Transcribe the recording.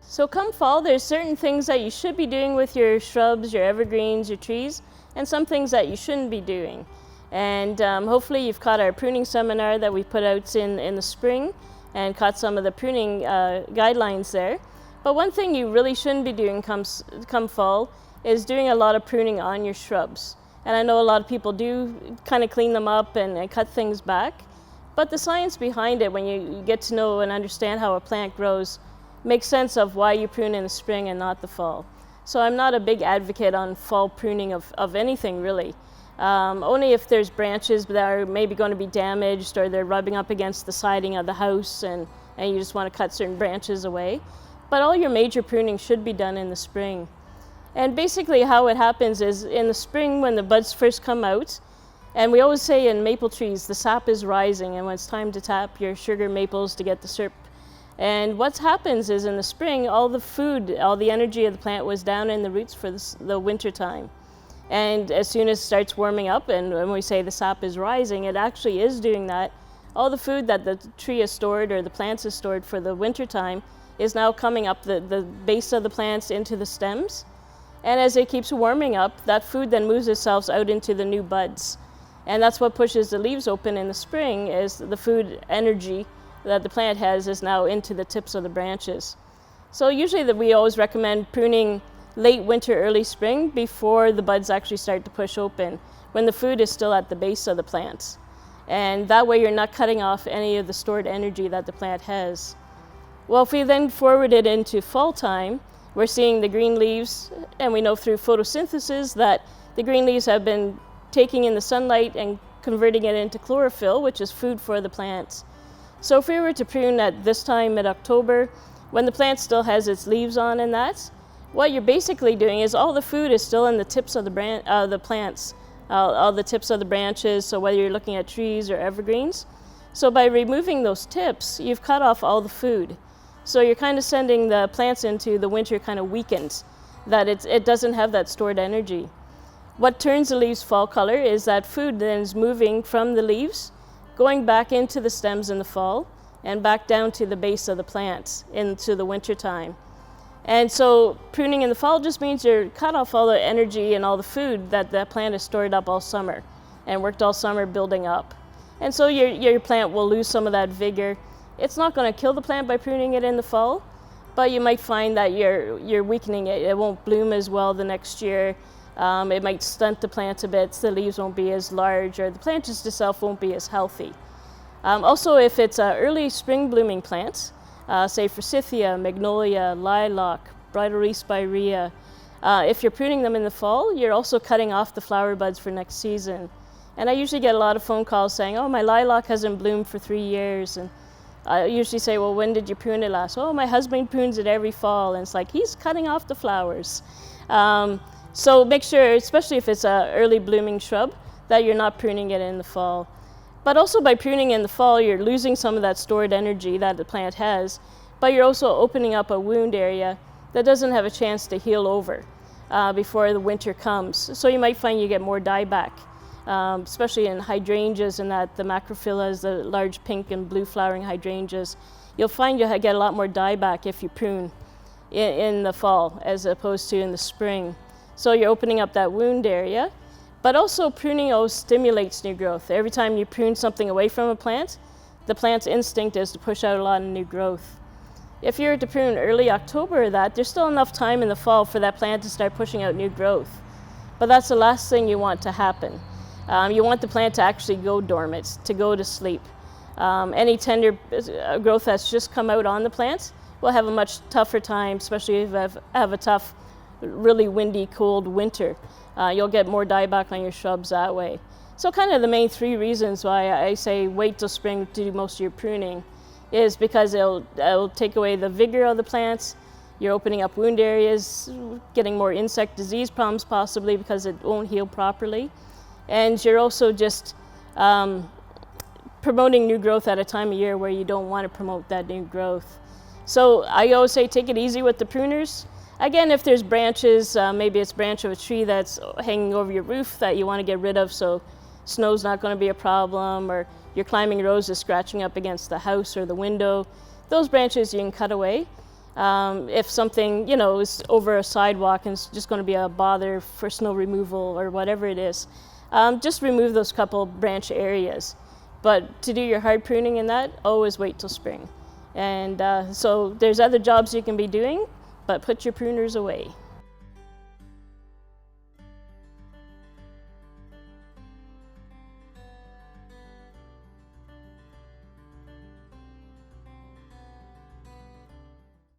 So come fall, there's certain things that you should be doing with your shrubs, your evergreens, your trees, and some things that you shouldn't be doing. And hopefully you've caught our pruning seminar that we put out in the spring and caught some of the pruning guidelines there. But one thing you really shouldn't be doing come fall is doing a lot of pruning on your shrubs. And I know a lot of people do kind of clean them up and cut things back. But the science behind it, when you get to know and understand how a plant grows, makes sense of why you prune in the spring and not the fall. So I'm not a big advocate on fall pruning of anything really. Only if there's branches that are maybe going to be damaged or they're rubbing up against the siding of the house and you just want to cut certain branches away. But all your major pruning should be done in the spring. And basically how it happens is in the spring when the buds first come out, and we always say in maple trees the sap is rising, and when it's time to tap your sugar maples to get the syrup. And what happens is in the spring all the food, all the energy of the plant was down in the roots for the winter time. And as soon as it starts warming up, and when we say the sap is rising, it actually is doing that. All the food that the tree is stored or the plants is stored for the winter time is now coming up the base of the plants into the stems. And as it keeps warming up, that food then moves itself out into the new buds. And that's what pushes the leaves open in the spring, is the food energy that the plant has is now into the tips of the branches. So usually we always recommend pruning late winter, early spring before the buds actually start to push open, when the food is still at the base of the plants. And that way you're not cutting off any of the stored energy that the plant has. Well, if we then forward it into fall time, we're seeing the green leaves, and we know through photosynthesis that the green leaves have been taking in the sunlight and converting it into chlorophyll, which is food for the plants. So if we were to prune at this time, mid-October, when the plant still has its leaves on and that, what you're basically doing is all the food is still in the tips of the plants, all the tips of the branches, so whether you're looking at trees or evergreens. So by removing those tips, you've cut off all the food. So you're kind of sending the plants into the winter kind of weakened, that it doesn't have that stored energy. What turns the leaves fall color is that food then is moving from the leaves, going back into the stems in the fall, and back down to the base of the plants into the winter time. And so pruning in the fall just means you cut off all the energy and all the food that the plant has stored up all summer and worked all summer building up. And so your plant will lose some of that vigor. It's not going to kill the plant by pruning it in the fall, but you might find that you're weakening it. It won't bloom as well the next year. It might stunt the plant a bit, so the leaves won't be as large, or the plant just itself won't be as healthy. Also, if it's an early spring blooming plant, say forsythia, magnolia, lilac, bridal spirea, if you're pruning them in the fall, you're also cutting off the flower buds for next season. And I usually get a lot of phone calls saying, oh, my lilac hasn't bloomed for 3 years. And I usually say, well, when did you prune it last? Oh, my husband prunes it every fall. And it's like, he's cutting off the flowers. So make sure, especially if it's an early blooming shrub, that you're not pruning it in the fall. But also by pruning in the fall, you're losing some of that stored energy that the plant has, but you're also opening up a wound area that doesn't have a chance to heal over before the winter comes. So you might find you get more dieback, especially in hydrangeas and that the macrophylla, the large pink and blue flowering hydrangeas. You'll find you'll get a lot more dieback if you prune in the fall as opposed to in the spring. So you're opening up that wound area. But also pruning always stimulates new growth. Every time you prune something away from a plant, the plant's instinct is to push out a lot of new growth. If you were to prune early October, there's still enough time in the fall for that plant to start pushing out new growth. But that's the last thing you want to happen. You want the plant to actually go dormant, to go to sleep. Any tender growth that's just come out on the plant will have a much tougher time, especially if you have a tough, really windy, cold winter. You'll get more dieback on your shrubs that way. So kind of the main 3 reasons why I say wait till spring to do most of your pruning is because it'll take away the vigor of the plants. You're opening up wound areas, getting more insect disease problems possibly because it won't heal properly. And you're also just promoting new growth at a time of year where you don't want to promote that new growth. So I always say take it easy with the pruners. Again, if there's branches, maybe it's a branch of a tree that's hanging over your roof that you want to get rid of so snow's not going to be a problem, or your climbing rose is scratching up against the house or the window, those branches you can cut away. If something, is over a sidewalk and it's just going to be a bother for snow removal or whatever it is, just remove those couple branch areas. But to do your hard pruning and that, always wait till spring. And so there's other jobs you can be doing, but put your pruners away.